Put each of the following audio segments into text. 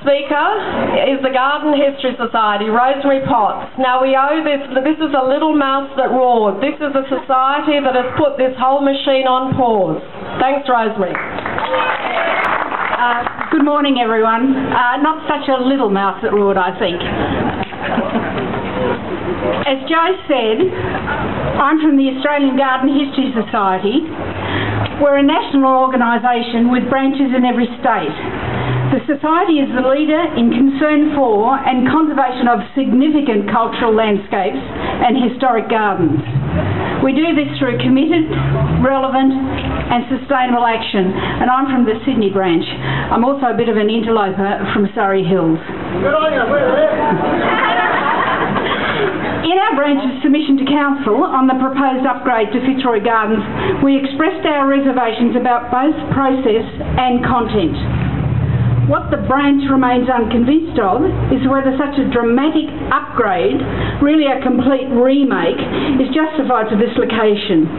speaker is the Garden History Society, Rosemary Potts. Now we owe this is a little mouse that roared. This is a society that has put this whole machine on pause. Thanks, Rosemary. Good morning, everyone. Not such a little mouse that roared, I think. As Joe said, I'm from the Australian Garden History Society. We're a national organisation with branches in every state. The Society is the leader in concern for and conservation of significant cultural landscapes and historic gardens. We do this through committed, relevant and sustainable action, and I'm from the Sydney branch. I'm also a bit of an interloper from Surrey Hills. Good on you. In our branch's submission to Council on the proposed upgrade to Fitzroy Gardens, we expressed our reservations about both process and content. What the branch remains unconvinced of is whether such a dramatic upgrade, really a complete remake, is justified for this location.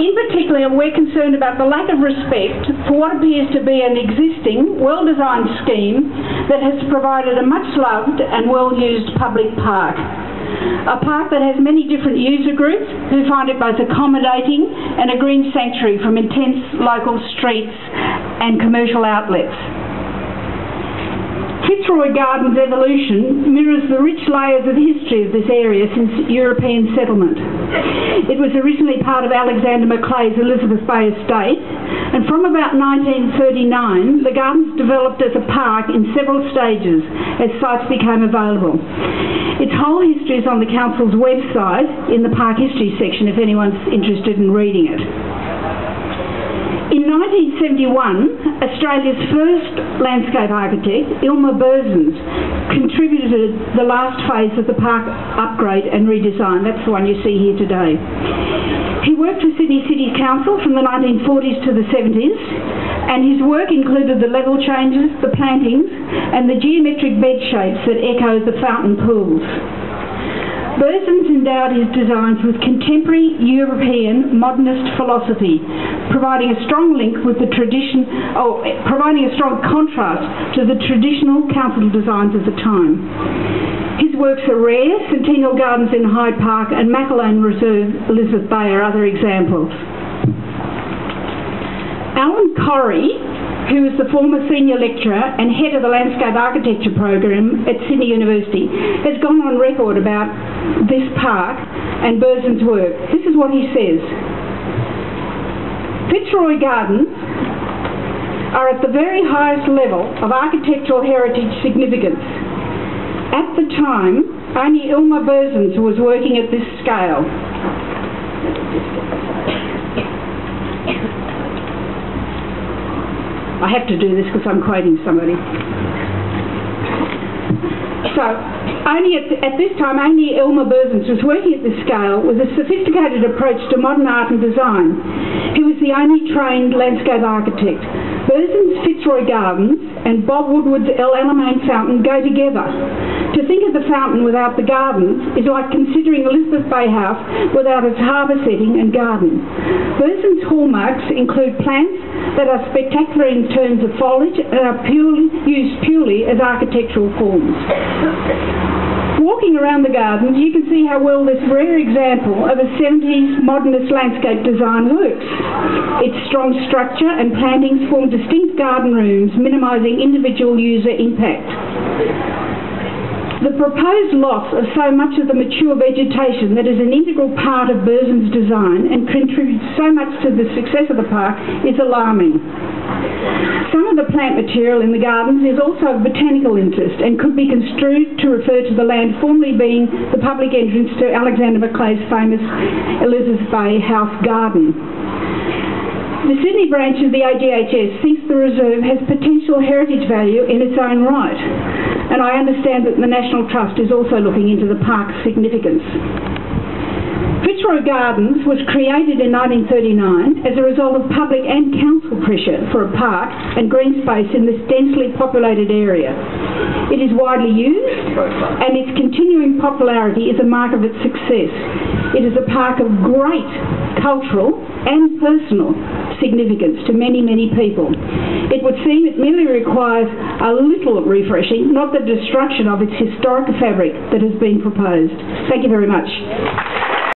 In particular, we're concerned about the lack of respect for what appears to be an existing, well-designed scheme that has provided a much-loved and well-used public park. A park that has many different user groups who find it both accommodating and a green sanctuary from intense local streets and commercial outlets. Fitzroy Gardens' evolution mirrors the rich layers of history of this area since European settlement. It was originally part of Alexander Macleigh's Elizabeth Bay estate, and from about 1939 the gardens developed as a park in several stages as sites became available. Its whole history is on the Council's website in the Park History section if anyone's interested in reading it. In 1971, Australia's first landscape architect, Ilmar Berzins, contributed the last phase of the park upgrade and redesign. That's the one you see here today. He worked for Sydney City Council from the 1940s to the 70s, and his work included the level changes, the plantings, and the geometric bed shapes that echo the fountain pools. Berzins endowed his designs with contemporary European modernist philosophy, providing a strong link with the providing a strong contrast to the traditional council designs of the time. His works are rare. Centennial Gardens in Hyde Park and Macalone Reserve, Elizabeth Bay are other examples. Alan Corrie, who is the former senior lecturer and head of the landscape architecture program at Sydney University, has gone on record about this park and Berzins' work. This is what he says. Fitzroy Gardens are at the very highest level of architectural heritage significance. At the time, only Ilmar Berzins was working at this scale. I have to do this because I'm quoting somebody. So, at this time, only Ilmar Berzins was working at this scale with a sophisticated approach to modern art and design. He was the only trained landscape architect. Berzins' Fitzroy Gardens and Bob Woodward's El Alamein Fountain go together. To think of the fountain without the gardens is like considering Elizabeth Bay House without its harbour setting and garden. Berzins' hallmarks include plants that are spectacular in terms of foliage and are used purely as architectural forms. Walking around the gardens, you can see how well this rare example of a 70s modernist landscape design works. Its strong structure and plantings form distinct garden rooms, minimising individual user impact. The proposed loss of so much of the mature vegetation that is an integral part of Berzins' design and contributes so much to the success of the park is alarming. Some of the plant material in the gardens is also of botanical interest and could be construed to refer to the land formerly being the public entrance to Alexander Macleigh's famous Elizabeth Bay House garden. The Sydney branch of the AGHS thinks the reserve has potential heritage value in its own right, and I understand that the National Trust is also looking into the park's significance. Fitzroy Gardens was created in 1939 as a result of public and council pressure for a park and green space in this densely populated area. It is widely used, and its continuing popularity is a mark of its success. It is a park of great cultural and personal significance to many, many people. It would seem it merely requires a little refreshing, not the destruction of its historic fabric that has been proposed. Thank you very much.